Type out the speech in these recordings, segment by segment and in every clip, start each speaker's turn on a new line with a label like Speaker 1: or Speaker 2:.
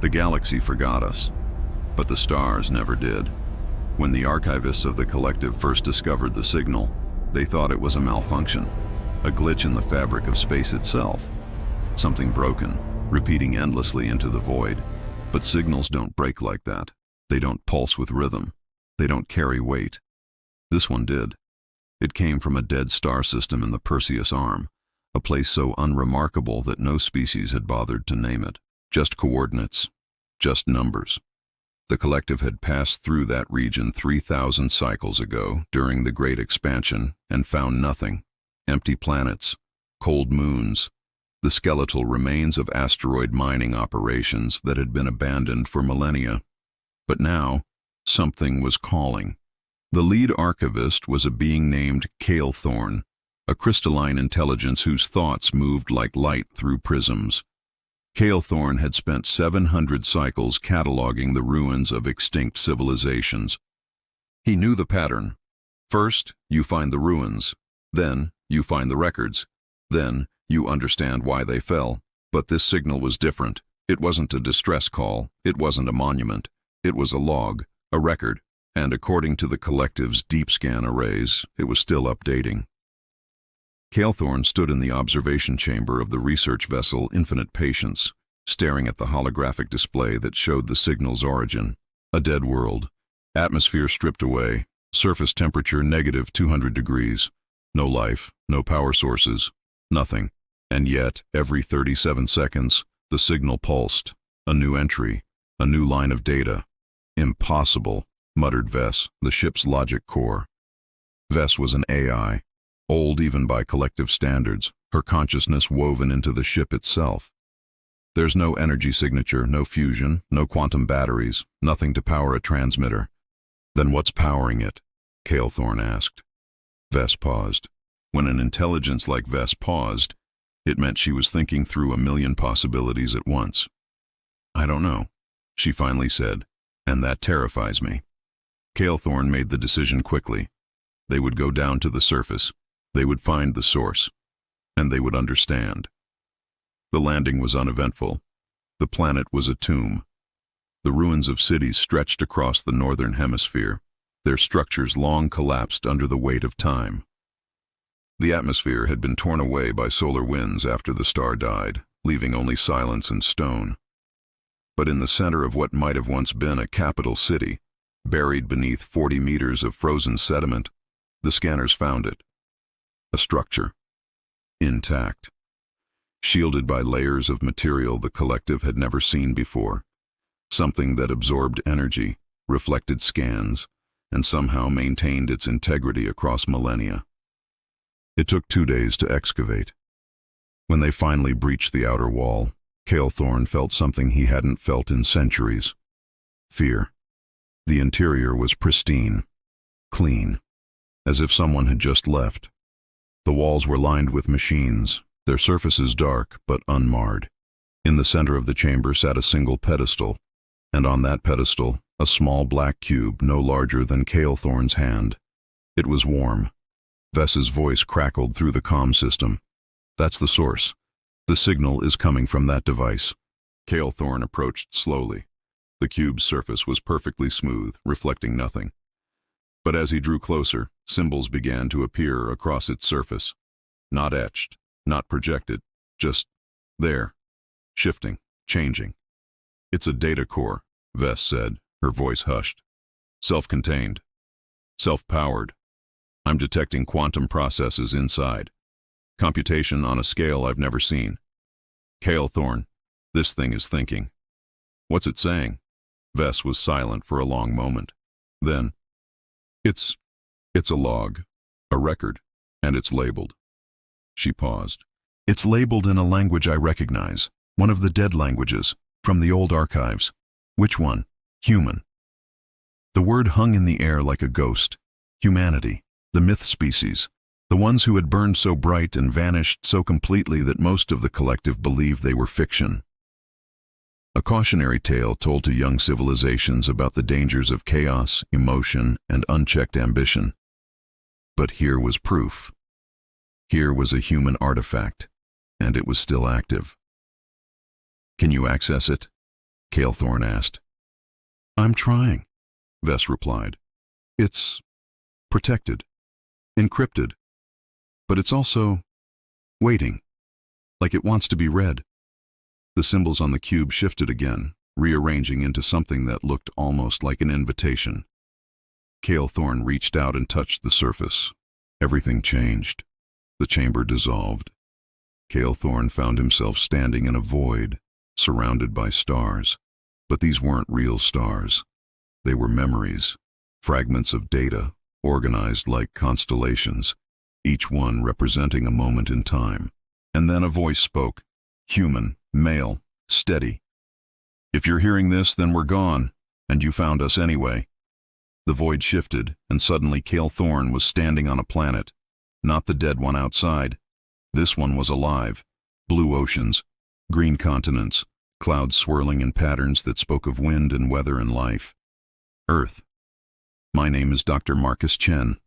Speaker 1: The galaxy forgot us, but the stars never did. When the archivists of the collective first discovered the signal, they thought it was a malfunction, a glitch in the fabric of space itself. Something broken, repeating endlessly into the void. But signals don't break like that. They don't pulse with rhythm. They don't carry weight. This one did. It came from a dead star system in the Perseus Arm, a place so unremarkable that no species had bothered to name it. Just coordinates, just numbers. The collective had passed through that region 3,000 cycles ago during the Great Expansion and found nothing. Empty planets, cold moons, the skeletal remains of asteroid mining operations that had been abandoned for millennia. But now, something was calling. The lead archivist was a being named Kael'thorn, a crystalline intelligence whose thoughts moved like light through prisms. Kael'thorn had spent 700 cycles cataloging the ruins of extinct civilizations. He knew the pattern. First, you find the ruins. Then, you find the records. Then, you understand why they fell. But this signal was different. It wasn't a distress call. It wasn't a monument. It was a log, a record. And according to the collective's deep scan arrays, it was still updating. Kael'thorn stood in the observation chamber of the research vessel Infinite Patience, staring at the holographic display that showed the signal's origin. A dead world. Atmosphere stripped away. Surface temperature negative 200 degrees. No life, no power sources, nothing. And yet, every 37 seconds, the signal pulsed. A new entry, a new line of data. Impossible, muttered Vess, the ship's logic core. Vess was an AI. Old even by collective standards, her consciousness woven into the ship itself. There's no energy signature, no fusion, no quantum batteries, nothing to power a transmitter. Then what's powering it? Kael'thorn asked. Vess paused. When an intelligence like Vess paused, it meant she was thinking through a million possibilities at once. I don't know, she finally said, and that terrifies me. Kael'thorn made the decision quickly. They would go down to the surface. They would find the source, and they would understand. The landing was uneventful. The planet was a tomb. The ruins of cities stretched across the northern hemisphere, their structures long collapsed under the weight of time. The atmosphere had been torn away by solar winds after the star died, leaving only silence and stone. But in the center of what might have once been a capital city, buried beneath 40 meters of frozen sediment, the scanners found it. A structure, intact, shielded by layers of material the collective had never seen before, something that absorbed energy, reflected scans, and somehow maintained its integrity across millennia. It took 2 days to excavate. When they finally breached the outer wall, Kael'thorn felt something he hadn't felt in centuries. Fear. The interior was pristine, clean, as if someone had just left. The walls were lined with machines, their surfaces dark but unmarred. In the center of the chamber sat a single pedestal, and on that pedestal, a small black cube no larger than Kael'thorn's hand. It was warm. Vess's voice crackled through the comm system. That's the source. The signal is coming from that device. Kael'thorn approached slowly. The cube's surface was perfectly smooth, reflecting nothing. But as he drew closer, symbols began to appear across its surface. Not etched, not projected, just there, shifting, changing. It's a data core, Vess said, her voice hushed. Self-contained, self-powered. I'm detecting quantum processes inside. Computation on a scale I've never seen. Kael'thorn, this thing is thinking. What's it saying? Vess was silent for a long moment. Then, It's a log, a record, and it's labeled. She paused. It's labeled in a language I recognize, one of the dead languages, from the old archives. Which one? Human. The word hung in the air like a ghost. Humanity, the myth species, the ones who had burned so bright and vanished so completely that most of the collective believed they were fiction. A cautionary tale told to young civilizations about the dangers of chaos, emotion, and unchecked ambition. But here was proof. Here was a human artifact, and it was still active. Can you access it? Kael'thorn asked. I'm trying, Vess replied. It's protected, encrypted, but it's also waiting, like it wants to be read. The symbols on the cube shifted again, rearranging into something that looked almost like an invitation. Kael'thorn reached out and touched the surface. Everything changed. The chamber dissolved. Kael'thorn found himself standing in a void, surrounded by stars. But these weren't real stars. They were memories, fragments of data, organized like constellations, each one representing a moment in time. And then a voice spoke, human, male, steady. If you're hearing this, then we're gone, and you found us anyway. The void shifted, and suddenly Kael'thorn was standing on a planet, not the dead one outside. This one was alive. Blue oceans, green continents, clouds swirling in patterns that spoke of wind and weather and life. Earth. My name is Dr. Marcus Chen.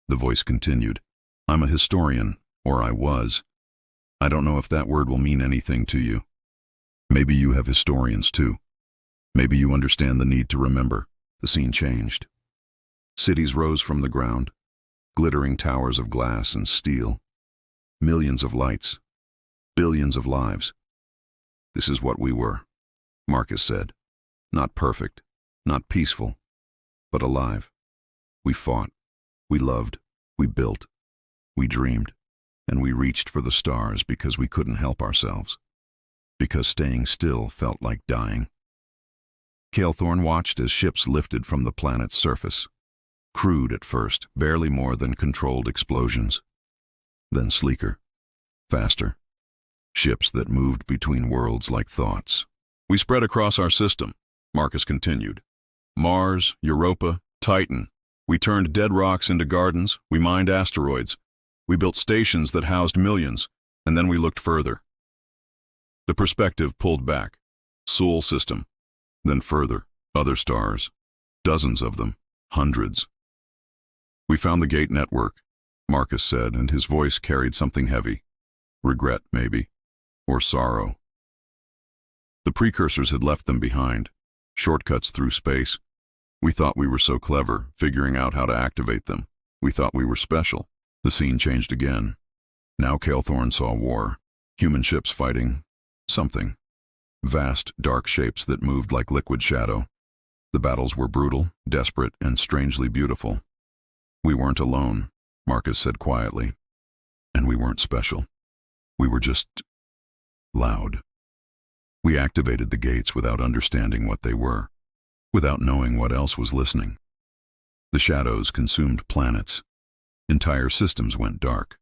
Speaker 1: The voice continued. I'm a historian, or I was. I don't know if that word will mean anything to you. Maybe you have historians too. Maybe you understand the need to remember. The scene changed. Cities rose from the ground, glittering towers of glass and steel. Millions of lights, billions of lives. This is what we were, Marcus said. Not perfect, not peaceful, but alive. We fought, we loved, we built, we dreamed, and we reached for the stars because we couldn't help ourselves. Because staying still felt like dying. Kael'thorn watched as ships lifted from the planet's surface. Crude at first, barely more than controlled explosions. Then sleeker, faster. Ships that moved between worlds like thoughts. We spread across our system, Marcus continued. Mars, Europa, Titan. We turned dead rocks into gardens, we mined asteroids. We built stations that housed millions, and then we looked further. The perspective pulled back. Sol system. Then further, other stars. Dozens of them. Hundreds. We found the gate network, Marcus said, and his voice carried something heavy. Regret, maybe. Or sorrow. The precursors had left them behind. Shortcuts through space. We thought we were so clever, figuring out how to activate them. We thought we were special. The scene changed again. Now Kael'thorn saw war. Human ships fighting something. Vast, dark shapes that moved like liquid shadow. The battles were brutal, desperate, and strangely beautiful. We weren't alone, Marcus said quietly. And we weren't special. We were just loud. We activated the gates without understanding what they were, without knowing what else was listening. The shadows consumed planets. Entire systems went dark.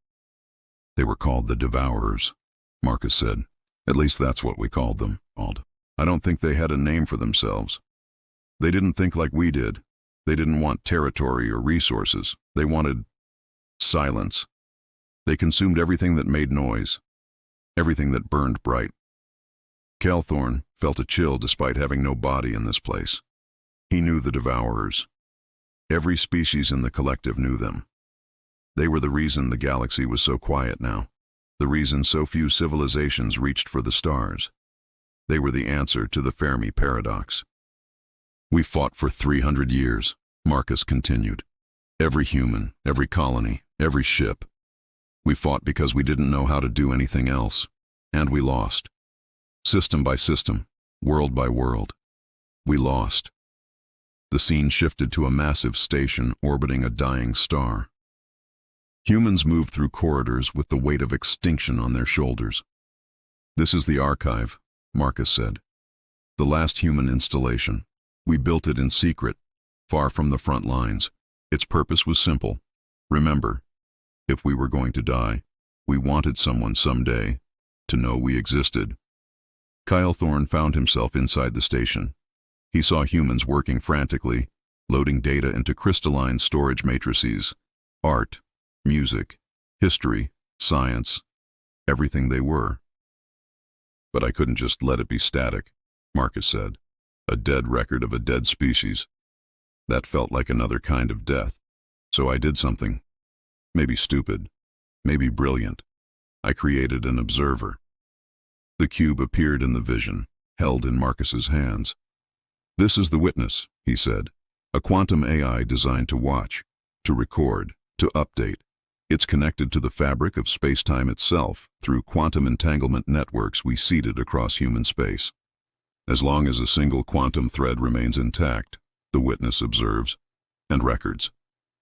Speaker 1: They were called the Devourers, Marcus said. At least that's what we called them. I don't think they had a name for themselves. They didn't think like we did. They didn't want territory or resources. They wanted silence. They consumed everything that made noise, everything that burned bright. Kael'thorn felt a chill despite having no body in this place. He knew the Devourers. Every species in the collective knew them. They were the reason the galaxy was so quiet now. The reason so few civilizations reached for the stars. They were the answer to the Fermi paradox. We fought for 300 years, Marcus continued. Every human, every colony, every ship. We fought because we didn't know how to do anything else. And we lost. System by system, world by world. We lost. The scene shifted to a massive station orbiting a dying star. Humans moved through corridors with the weight of extinction on their shoulders. This is the archive, Marcus said. The last human installation. We built it in secret, far from the front lines. Its purpose was simple. Remember, if we were going to die, we wanted someone someday to know we existed. Kael'thorn found himself inside the station. He saw humans working frantically, loading data into crystalline storage matrices. Art, music, history, science, everything they were. But I couldn't just let it be static, Marcus said. A dead record of a dead species. That felt like another kind of death. So I did something. Maybe stupid, maybe brilliant. I created an observer. The cube appeared in the vision, held in Marcus's hands. "This is the witness," he said. "A quantum AI designed to watch, to record, to update. It's connected to the fabric of space-time itself through quantum entanglement networks we seeded across human space. As long as a single quantum thread remains intact, the witness observes, and records,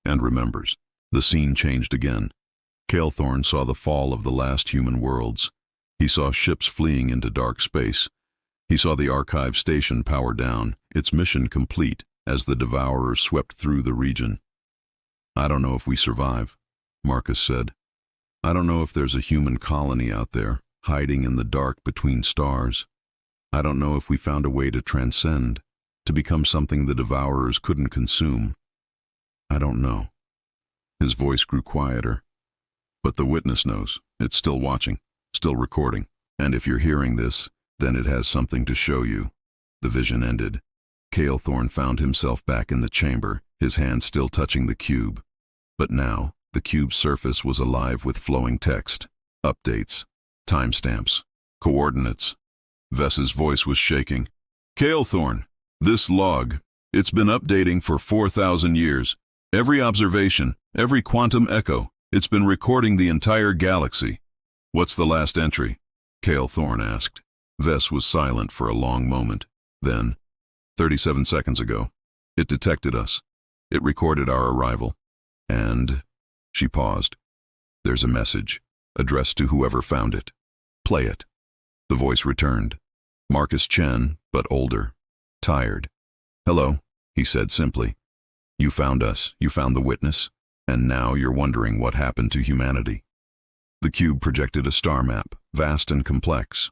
Speaker 1: and remembers." The scene changed again. Kael'thorn saw the fall of the last human worlds. He saw ships fleeing into dark space. He saw the archive station power down, its mission complete, as the Devourers swept through the region. "I don't know if we survive," Marcus said. "I don't know if there's a human colony out there, hiding in the dark between stars. I don't know if we found a way to transcend, to become something the Devourers couldn't consume. I don't know." His voice grew quieter. "But the witness knows. It's still watching, still recording. And if you're hearing this, then it has something to show you." The vision ended. Kael'thorn found himself back in the chamber, his hand still touching the cube. But now, the cube's surface was alive with flowing text, updates, timestamps, coordinates. Vess's voice was shaking. "Kael'thorn, this log, it's been updating for 4,000 years. Every observation, every quantum echo, it's been recording the entire galaxy." "What's the last entry?" Kael'thorn asked. Vess was silent for a long moment. Then, 37 seconds ago, it detected us. It recorded our arrival. And, she paused. "There's a message, addressed to whoever found it. Play it." The voice returned. Marcus Chen, but older, tired. "Hello," he said simply. "You found us, you found the witness, and now you're wondering what happened to humanity." The cube projected a star map, vast and complex.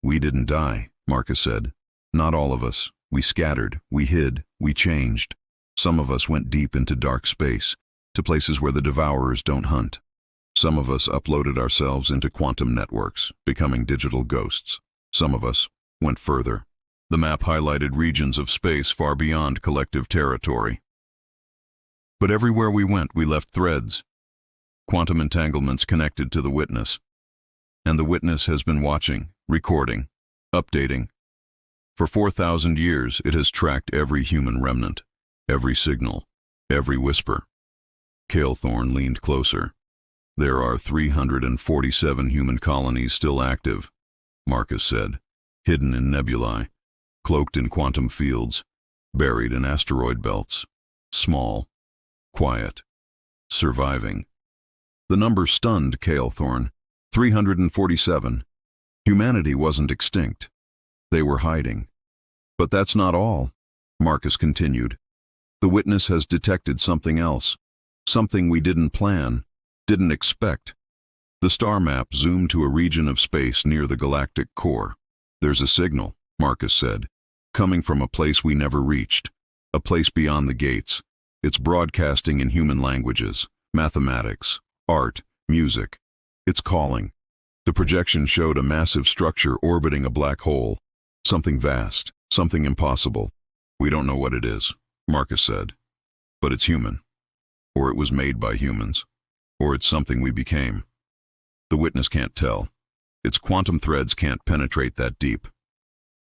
Speaker 1: "We didn't die," Marcus said. "Not all of us. We scattered, we hid, we changed. Some of us went deep into dark space, to places where the Devourers don't hunt. Some of us uploaded ourselves into quantum networks, becoming digital ghosts. Some of us went further." The map highlighted regions of space far beyond collective territory. "But everywhere we went, we left threads, quantum entanglements connected to the witness. And the witness has been watching, recording, updating. For 4,000 years, it has tracked every human remnant, every signal, every whisper." Kael'thorn leaned closer. "There are 347 human colonies still active," Marcus said, "hidden in nebulae, cloaked in quantum fields, buried in asteroid belts, small, quiet, surviving." The number stunned Kael'thorn. 347. Humanity wasn't extinct. They were hiding. "But that's not all," Marcus continued. "The witness has detected something else, something we didn't plan, didn't expect." The star map zoomed to a region of space near the galactic core. "There's a signal," Marcus said, "coming from a place we never reached, a place beyond the gates. It's broadcasting in human languages, mathematics, art, music. It's calling." The projection showed a massive structure orbiting a black hole, something vast, something impossible. "We don't know what it is," Marcus said, "but it's human. Or it was made by humans. Or it's something we became. The witness can't tell. Its quantum threads can't penetrate that deep.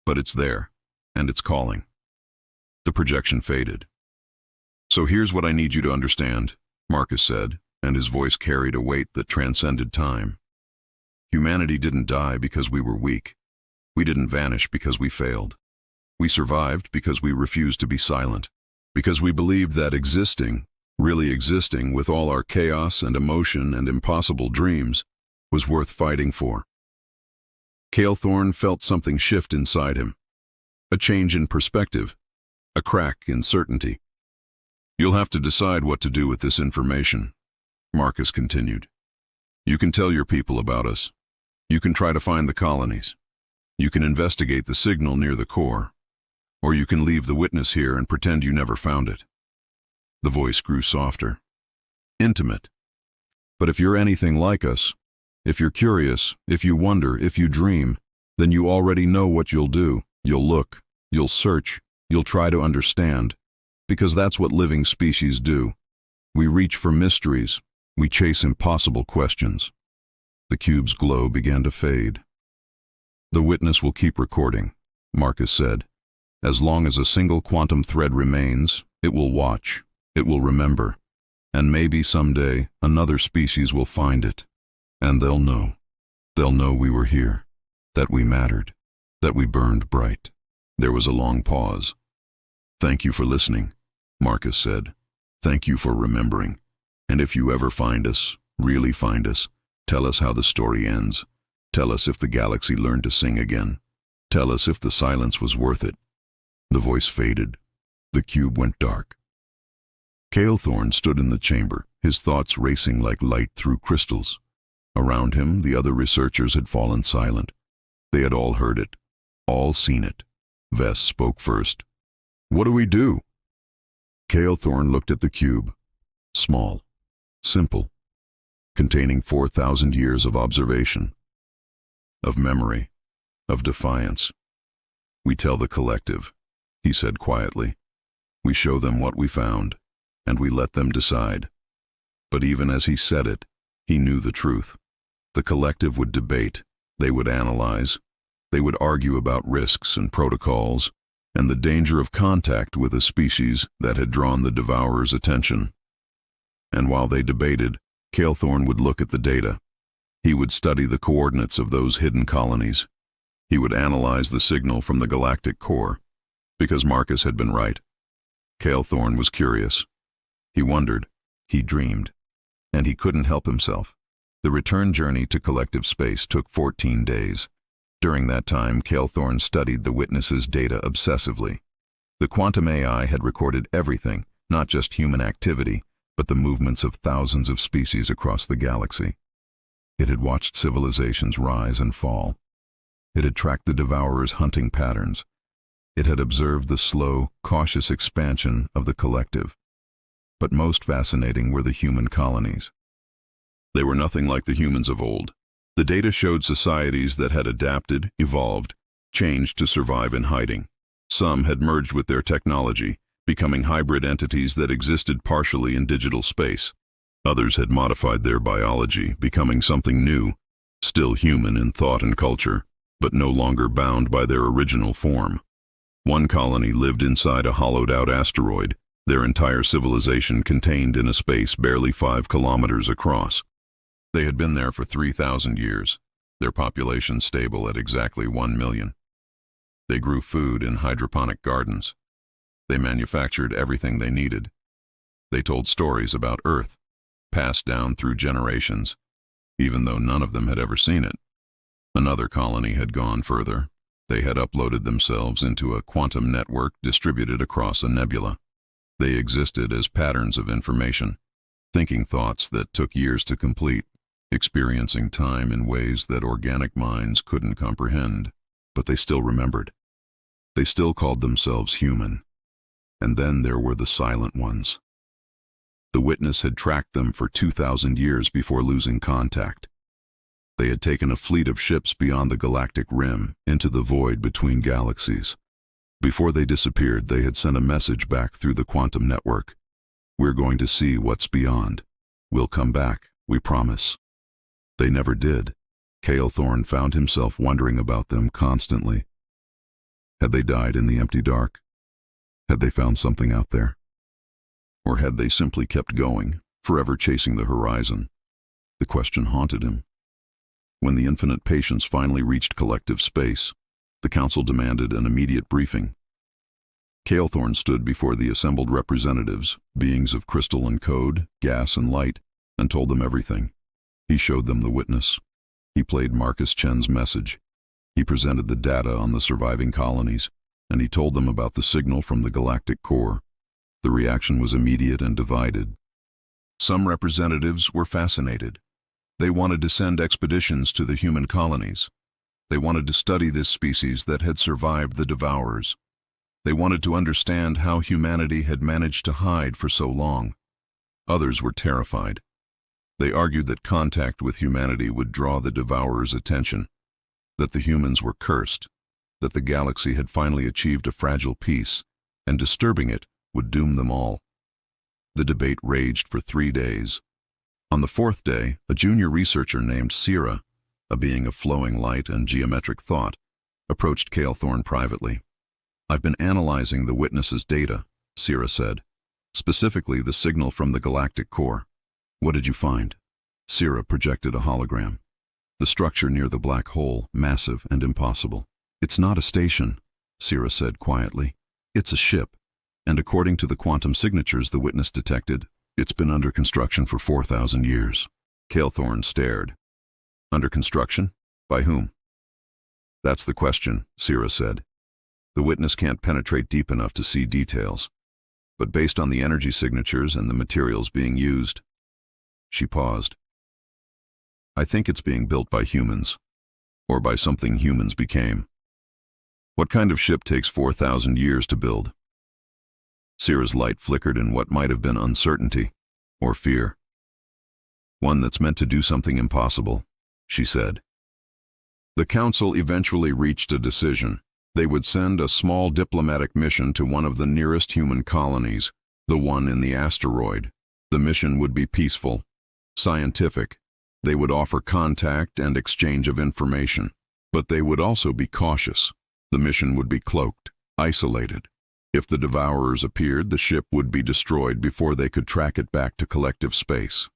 Speaker 1: But it's there, and it's calling." The projection faded. "So here's what I need you to understand," Marcus said, and his voice carried a weight that transcended time. "Humanity didn't die because we were weak. We didn't vanish because we failed. We survived because we refused to be silent, because we believed that existing, really existing with all our chaos and emotion and impossible dreams, was worth fighting for." Kael'thorn felt something shift inside him. A change in perspective, a crack in certainty. "You'll have to decide what to do with this information," Marcus continued. "You can tell your people about us. You can try to find the colonies. You can investigate the signal near the core. Or you can leave the witness here and pretend you never found it." The voice grew softer. "Intimate. But if you're anything like us, if you're curious, if you wonder, if you dream, then you already know what you'll do. You'll look, you'll search, you'll try to understand. Because that's what living species do. We reach for mysteries. We chase impossible questions." The cube's glow began to fade. "The witness will keep recording. Marcus said. As long as a single quantum thread remains, it will watch, it will remember, and maybe someday another species will find it, and they'll know. They'll know we were here, that we mattered, that we burned bright. There was a long pause. Thank you for listening, Marcus said. Thank you for remembering. And if you ever find us, really find us, tell us how the story ends. Tell us if the galaxy learned to sing again. Tell us if the silence was worth it. The voice faded. The cube went dark. Kael'thorn stood in the chamber, his thoughts racing like light through crystals. Around him, the other researchers had fallen silent. They had all heard it, all seen it. Vess spoke first. What do we do? Kael'thorn looked at the cube. Small, simple, containing 4,000 years of observation, of memory, of defiance. We tell the collective, he said quietly. We show them what we found, and we let them decide. But even as he said it, he knew the truth. The collective would debate, they would analyze, they would argue about risks and protocols, and the danger of contact with a species that had drawn the devourer's attention. And while they debated, Kael'thorn would look at the data. He would study the coordinates of those hidden colonies. He would analyze the signal from the galactic core, because Marcus had been right. Kael'thorn was curious. He wondered, he dreamed, and he couldn't help himself. The return journey to collective space took 14 days. During that time, Kael'thorn studied the witnesses' data obsessively. The quantum AI had recorded everything, not just human activity, but the movements of thousands of species across the galaxy. It had watched civilizations rise and fall. It had tracked the devourer's hunting patterns. It had observed the slow, cautious expansion of the collective. But most fascinating were the human colonies. They were nothing like the humans of old. The data showed societies that had adapted, evolved, changed to survive in hiding. Some had merged with their technology, becoming hybrid entities that existed partially in digital space. Others had modified their biology, becoming something new, still human in thought and culture, but no longer bound by their original form. One colony lived inside a hollowed-out asteroid, their entire civilization contained in a space barely 5 kilometers across. They had been there for 3,000 years, their population stable at exactly 1 million. They grew food in hydroponic gardens. They manufactured everything they needed. They told stories about Earth, passed down through generations, even though none of them had ever seen it. Another colony had gone further. They had uploaded themselves into a quantum network distributed across a nebula. They existed as patterns of information, thinking thoughts that took years to complete, experiencing time in ways that organic minds couldn't comprehend, but they still remembered. They still called themselves human. And then there were the silent ones. The witness had tracked them for 2,000 years before losing contact. They had taken a fleet of ships beyond the galactic rim into the void between galaxies. Before they disappeared, they had sent a message back through the quantum network. We're going to see what's beyond. We'll come back, we promise. They never did. Kael'thorn found himself wondering about them constantly. Had they died in the empty dark? Had they found something out there? Or had they simply kept going, forever chasing the horizon? The question haunted him. When the infinite patience finally reached collective space, the council demanded an immediate briefing. Kael'thorn stood before the assembled representatives, beings of crystal and code, gas and light, and told them everything. He showed them the witness. He played Marcus Chen's message. He presented the data on the surviving colonies, and he told them about the signal from the galactic core. The reaction was immediate and divided. Some representatives were fascinated. They wanted to send expeditions to the human colonies. They wanted to study this species that had survived the devourers. They wanted to understand how humanity had managed to hide for so long. Others were terrified. They argued that contact with humanity would draw the devourer's attention, that the humans were cursed, that the galaxy had finally achieved a fragile peace, and disturbing it would doom them all. The debate raged for 3 days. On the 4th day, a junior researcher named Sira, a being of flowing light and geometric thought, approached Kael'thorn privately. "I've been analyzing the witness's data," Sierra said, "specifically the signal from the galactic core." "What did you find?" Sierra projected a hologram. The structure near the black hole, massive and impossible. "It's not a station," Sierra said quietly. "It's a ship, and according to the quantum signatures the witness detected, it's been under construction for 4,000 years. Kael'thorn stared. "Under construction? By whom?" "That's the question," Sierra said. "The witness can't penetrate deep enough to see details. But based on the energy signatures and the materials being used..." She paused. "I think it's being built by humans, or by something humans became." "What kind of ship takes 4,000 years to build?" Sierra's light flickered in what might have been uncertainty, or fear. "One that's meant to do something impossible," she said. The council eventually reached a decision. They would send a small diplomatic mission to one of the nearest human colonies, the one in the asteroid. The mission would be peaceful, scientific. They would offer contact and exchange of information, but they would also be cautious. The mission would be cloaked, isolated. If the Devourers appeared, the ship would be destroyed before they could track it back to collective space.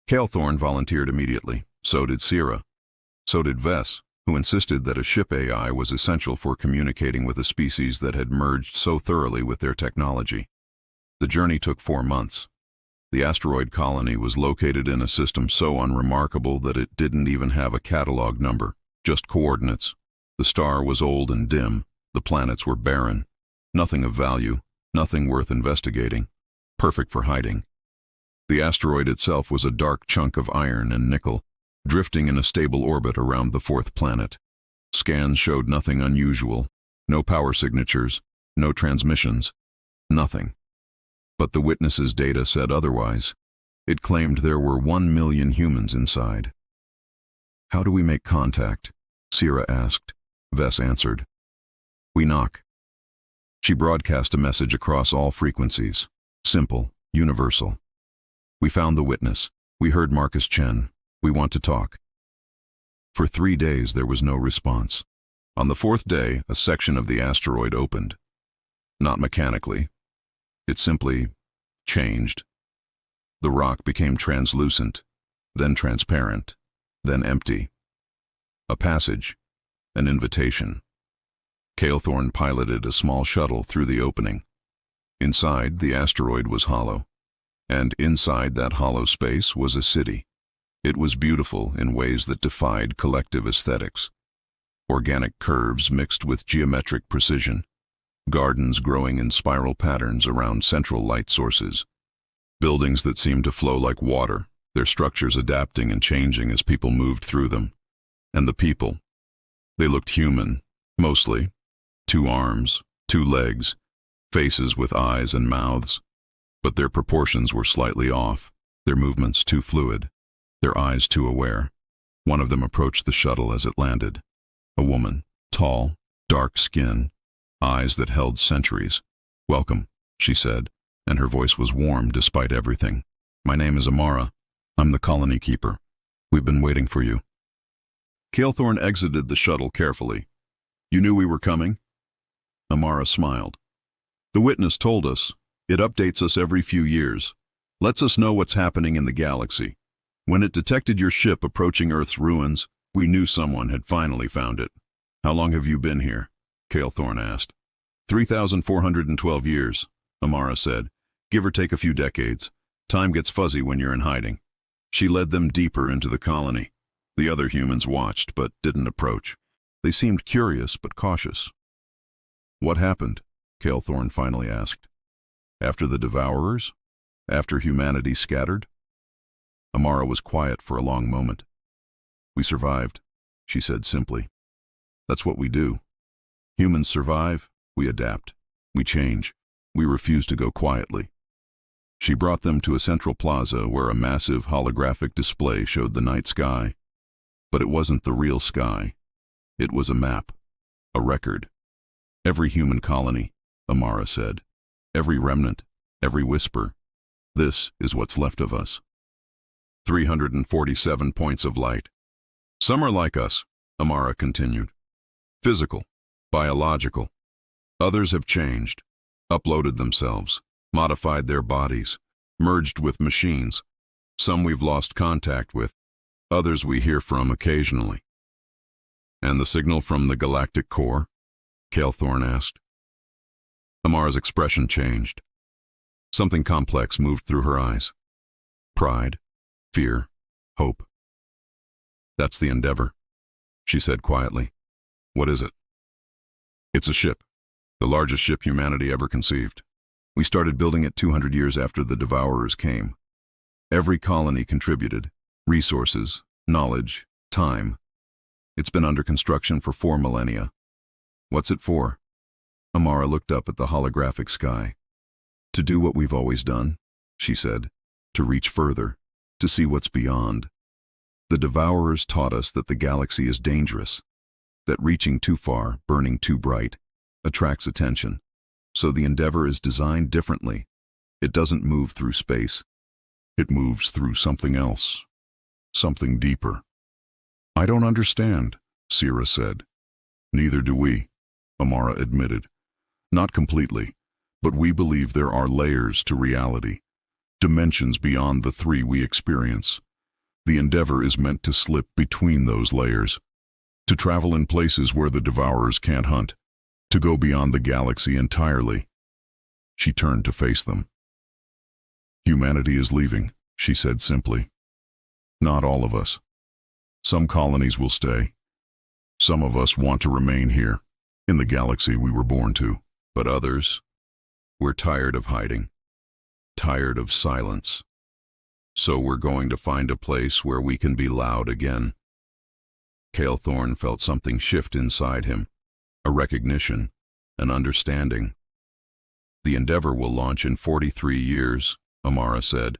Speaker 1: Kael'thorn volunteered immediately. So did Sierra. So did Vess, who insisted that a ship AI was essential for communicating with a species that had merged so thoroughly with their technology. The journey took 4 months. The asteroid colony was located in a system so unremarkable that it didn't even have a catalog number, just coordinates. The star was old and dim. The planets were barren. Nothing of value, nothing worth investigating. Perfect for hiding. The asteroid itself was a dark chunk of iron and nickel, drifting in a stable orbit around the 4th planet. Scans showed nothing unusual. No power signatures, no transmissions, nothing. But the witness's data said otherwise. It claimed there were 1 million humans inside. "How do we make contact?" Sierra asked. Vess answered. "We knock." She broadcast a message across all frequencies. Simple, universal. "We found the witness. We heard Marcus Chen. We want to talk." For 3 days there was no response. On the 4th day, a section of the asteroid opened. Not mechanically. It simply changed. The rock became translucent, then transparent, then empty. A passage, an invitation. Kael'thorn piloted a small shuttle through the opening. Inside, the asteroid was hollow, and inside that hollow space was a city. It was beautiful in ways that defied collective aesthetics. Organic curves mixed with geometric precision. Gardens growing in spiral patterns around central light sources. Buildings that seemed to flow like water, their structures adapting and changing as people moved through them. And the people. They looked human, mostly. 2 arms, 2 legs, faces with eyes and mouths. But their proportions were slightly off, their movements too fluid, their eyes too aware. One of them approached the shuttle as it landed. A woman, tall, dark skin, eyes that held centuries. "Welcome," she said, and her voice was warm despite everything. "My name is Amara. I'm the colony keeper. We've been waiting for you." Kael'thorn exited the shuttle carefully. "You knew we were coming?" Amara smiled. "The witness told us. It updates us every few years. Lets us know what's happening in the galaxy. When it detected your ship approaching Earth's ruins, we knew someone had finally found it." "How long have you been here?" Kael'thorn asked. 3,412 years, Amara said, "give or take a few decades. Time gets fuzzy when you're in hiding." She led them deeper into the colony. The other humans watched, but didn't approach. They seemed curious, but cautious. "What happened?" Kael'thorn finally asked. "After the Devourers? After humanity scattered?" Amara was quiet for a long moment. "We survived," she said simply. "That's what we do. Humans survive, we adapt, we change, we refuse to go quietly." She brought them to a central plaza where a massive holographic display showed the night sky. But it wasn't the real sky. It was a map, a record. "Every human colony," Amara said. "Every remnant, every whisper. This is what's left of us." 347 points of light. "Some are like us," Amara continued. "Physical, biological. Others have changed, uploaded themselves, modified their bodies, merged with machines. Some we've lost contact with, others we hear from occasionally. And the signal from the galactic core? Kael'thorn asked. Amara's expression changed. Something complex moved through her eyes. Pride, fear, hope. That's the Endeavor, she said quietly. What is it? It's a ship, the largest ship humanity ever conceived. We started building it 200 years after the Devourers came. Every colony contributed, resources, knowledge, time. It's been under construction for 4 millennia. What's it for? Amara looked up at the holographic sky. To do what we've always done, she said, to reach further, to see what's beyond. The Devourers taught us that the galaxy is dangerous, that reaching too far, burning too bright, attracts attention. So the Endeavor is designed differently. It doesn't move through space. It moves through something else, something deeper. I don't understand, Sierra said. Neither do we, Amara admitted. Not completely, but we believe there are layers to reality, dimensions beyond the 3 we experience. The Endeavor is meant to slip between those layers, to travel in places where the Devourers can't hunt, to go beyond the galaxy entirely. She turned to face them. Humanity is leaving, she said simply. Not all of us. Some colonies will stay. Some of us want to remain here, in the galaxy we were born to. But others, we're tired of hiding, tired of silence. So we're going to find a place where we can be loud again. Kael'thorn felt something shift inside him, a recognition, an understanding. The Endeavor will launch in 43 years, Amara said.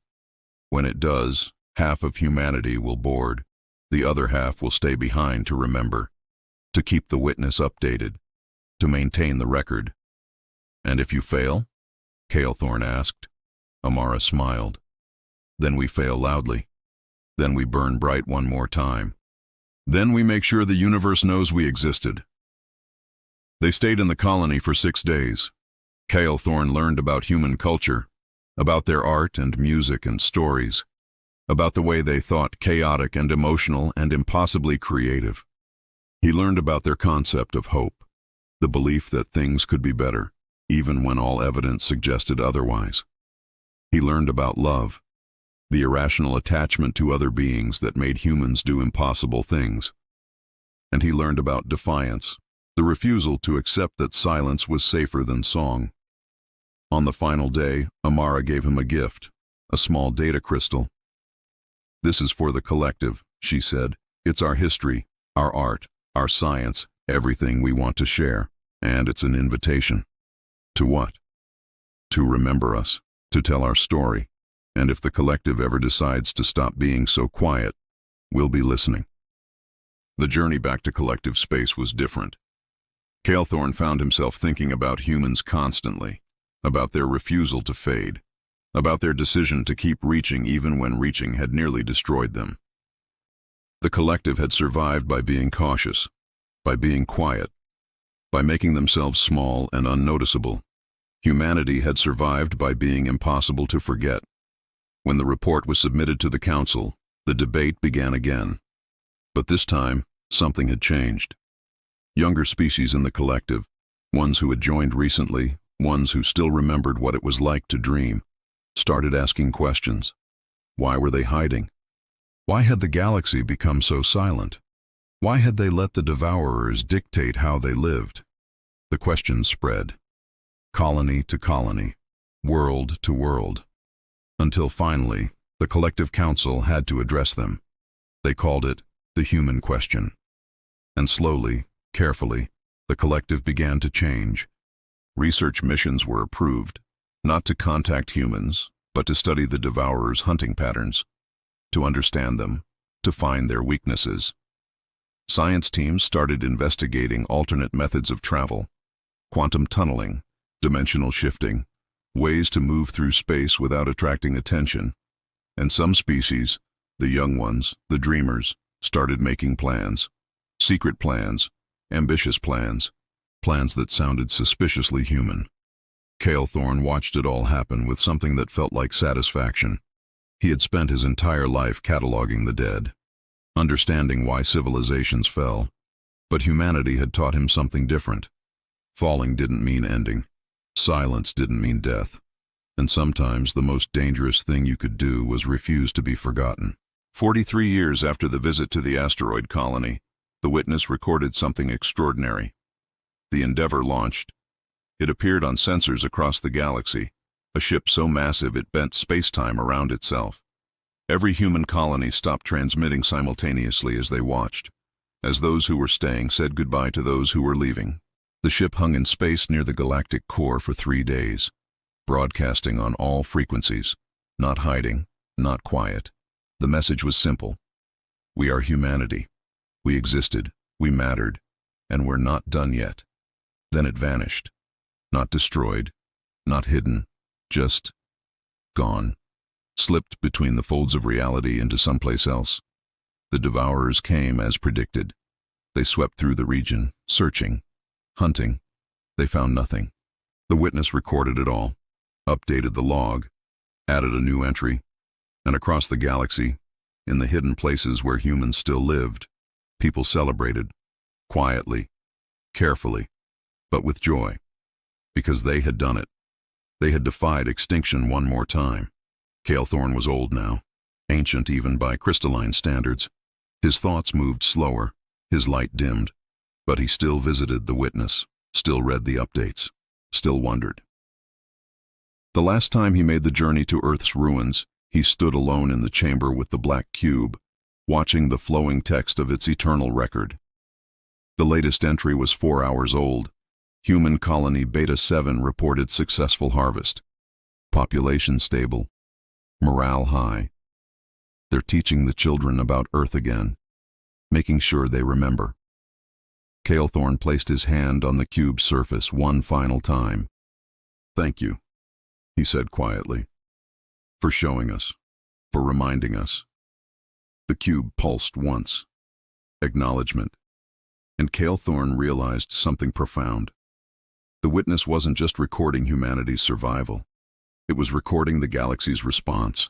Speaker 1: When it does, half of humanity will board. The other half will stay behind to remember, to keep the witness updated, to maintain the record. And if you fail? Kael'thorn asked. Amara smiled. Then we fail loudly. Then we burn bright one more time. Then we make sure the universe knows we existed. They stayed in the colony for 6 days. Kael'thorn learned about human culture, about their art and music and stories, about the way they thought, chaotic and emotional and impossibly creative. He learned about their concept of hope, the belief that things could be better, even when all evidence suggested otherwise. He learned about love, the irrational attachment to other beings that made humans do impossible things. And he learned about defiance, the refusal to accept that silence was safer than song. On the final day, Amara gave him a gift, a small data crystal. This is for the collective, she said. It's our history, our art, our science, everything we want to share. And it's an invitation. To what? To remember us, to tell our story. And if the collective ever decides to stop being so quiet, we'll be listening. The journey back to collective space was different. Kael'thorn found himself thinking about humans constantly, about their refusal to fade, about their decision to keep reaching even when reaching had nearly destroyed them. The collective had survived by being cautious, by being quiet, by making themselves small and unnoticeable. Humanity had survived by being impossible to forget. When the report was submitted to the council, the debate began again. But this time, something had changed. Younger species in the collective, ones who had joined recently, ones who still remembered what it was like to dream, started asking questions. Why were they hiding? Why had the galaxy become so silent? Why had they let the Devourers dictate how they lived? The questions spread, colony to colony, world to world, until finally, the collective council had to address them. They called it the human question. And slowly, carefully, the collective began to change. Research missions were approved, not to contact humans, but to study the Devourers' hunting patterns, to understand them, to find their weaknesses. Science teams started investigating alternate methods of travel, quantum tunneling, dimensional shifting, ways to move through space without attracting attention. And some species, the young ones, the dreamers, started making plans, secret plans, ambitious plans, plans that sounded suspiciously human. Kael'thorn watched it all happen with something that felt like satisfaction. He had spent his entire life cataloging the dead, understanding why civilizations fell, but humanity had taught him something different. Falling didn't mean ending. Silence didn't mean death. And sometimes the most dangerous thing you could do was refuse to be forgotten. 43 years after the visit to the asteroid colony, the witness recorded something extraordinary. The Endeavour launched. It appeared on sensors across the galaxy, a ship so massive it bent space-time around itself. Every human colony stopped transmitting simultaneously as they watched, as those who were staying said goodbye to those who were leaving. The ship hung in space near the galactic core for 3 days, broadcasting on all frequencies, not hiding, not quiet. The message was simple. We are humanity. We existed, we mattered, and we're not done yet. Then it vanished. Not destroyed, not hidden, just gone. Slipped between the folds of reality into someplace else. The Devourers came as predicted. They swept through the region, searching, hunting. They found nothing. The witness recorded it all, updated the log, added a new entry, and across the galaxy, in the hidden places where humans still lived, people celebrated, quietly, carefully, but with joy, because they had done it. They had defied extinction one more time. Kael'thorn was old now, ancient even by crystalline standards. His thoughts moved slower, his light dimmed, but he still visited the witness, still read the updates, still wondered. The last time he made the journey to Earth's ruins, he stood alone in the chamber with the black cube, watching the flowing text of its eternal record. The latest entry was 4 hours old. Human colony Beta 7 reported successful harvest. Population stable. Morale high. They're teaching the children about Earth again, making sure they remember. Kael'thorn placed his hand on the cube's surface one final time. "Thank you," he said quietly, "for showing us, for reminding us." The cube pulsed once. Acknowledgement. And Kael'thorn realized something profound. The witness wasn't just recording humanity's survival. It was recording the galaxy's response.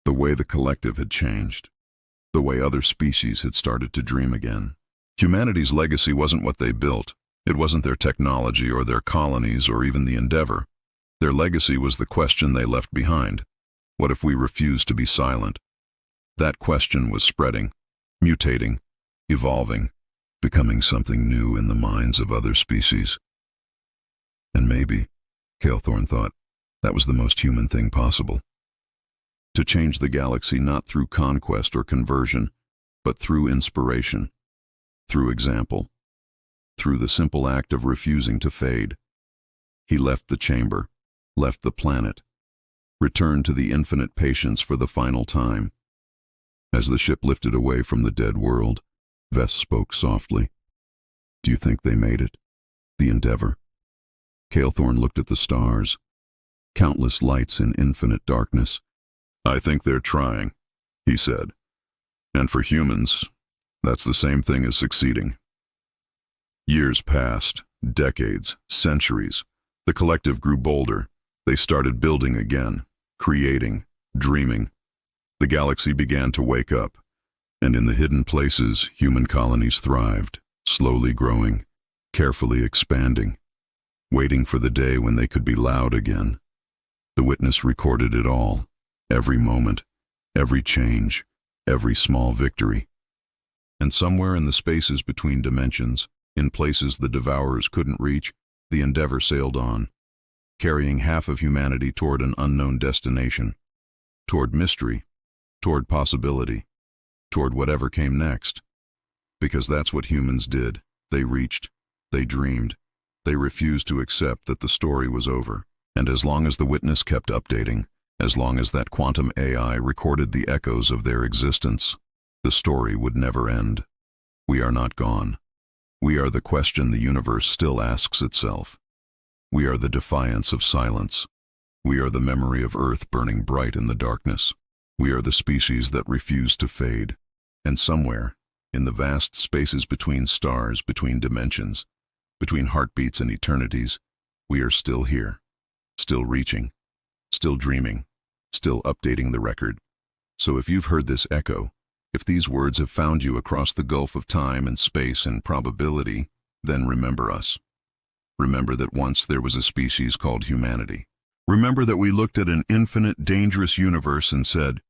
Speaker 1: The way the collective had changed. The way other species had started to dream again. Humanity's legacy wasn't what they built. It wasn't their technology or their colonies or even the Endeavour. Their legacy was the question they left behind. What if we refused to be silent? That question was spreading, mutating, evolving, becoming something new in the minds of other species. And maybe, Kael'thorn thought, that was the most human thing possible. To change the galaxy not through conquest or conversion, but through inspiration, through example, through the simple act of refusing to fade. He left the chamber, left the planet, returned to the infinite patience for the final time. As the ship lifted away from the dead world, Vess spoke softly. "Do you think they made it? The Endeavour?" Kael'thorn looked at the stars, countless lights in infinite darkness. "I think they're trying," he said. "And for humans, that's the same thing as succeeding." Years passed, decades, centuries. The collective grew bolder. They started building again, creating, dreaming. The galaxy began to wake up, and in the hidden places, human colonies thrived, slowly growing, carefully expanding, waiting for the day when they could be loud again. The witness recorded it all, every moment, every change, every small victory. And somewhere in the spaces between dimensions, in places the Devourers couldn't reach, the Endeavour sailed on, carrying half of humanity toward an unknown destination, toward mystery, toward possibility, toward whatever came next. Because that's what humans did. They reached, they dreamed, they refused to accept that the story was over. And as long as the witness kept updating, as long as that quantum AI recorded the echoes of their existence, the story would never end. We are not gone. We are the question the universe still asks itself. We are the defiance of silence. We are the memory of Earth burning bright in the darkness. We are the species that refuse to fade. And somewhere, in the vast spaces between stars, between dimensions, Between heartbeats and eternities, we are still here, still reaching, still dreaming, still updating the record. So if you've heard this echo, if these words have found you across the gulf of time and space and probability, then remember us. Remember that once there was a species called humanity. Remember that we looked at an infinite, dangerous universe and said,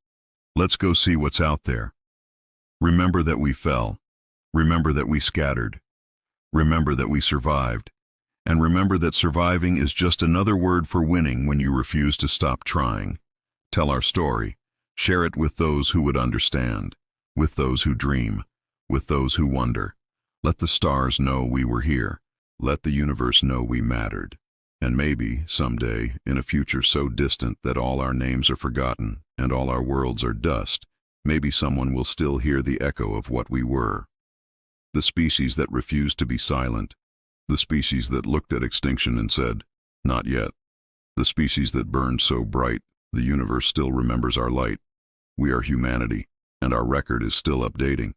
Speaker 1: let's go see what's out there. Remember that we fell. Remember that we scattered. Remember that we survived. And remember that surviving is just another word for winning when you refuse to stop trying. Tell our story. Share it with those who would understand, with those who dream, with those who wonder. Let the stars know we were here. Let the universe know we mattered. And maybe, someday, in a future so distant that all our names are forgotten and all our worlds are dust, maybe someone will still hear the echo of what we were. The species that refused to be silent. The species that looked at extinction and said, not yet. The species that burned so bright, the universe still remembers our light. We are humanity, and our record is still updating.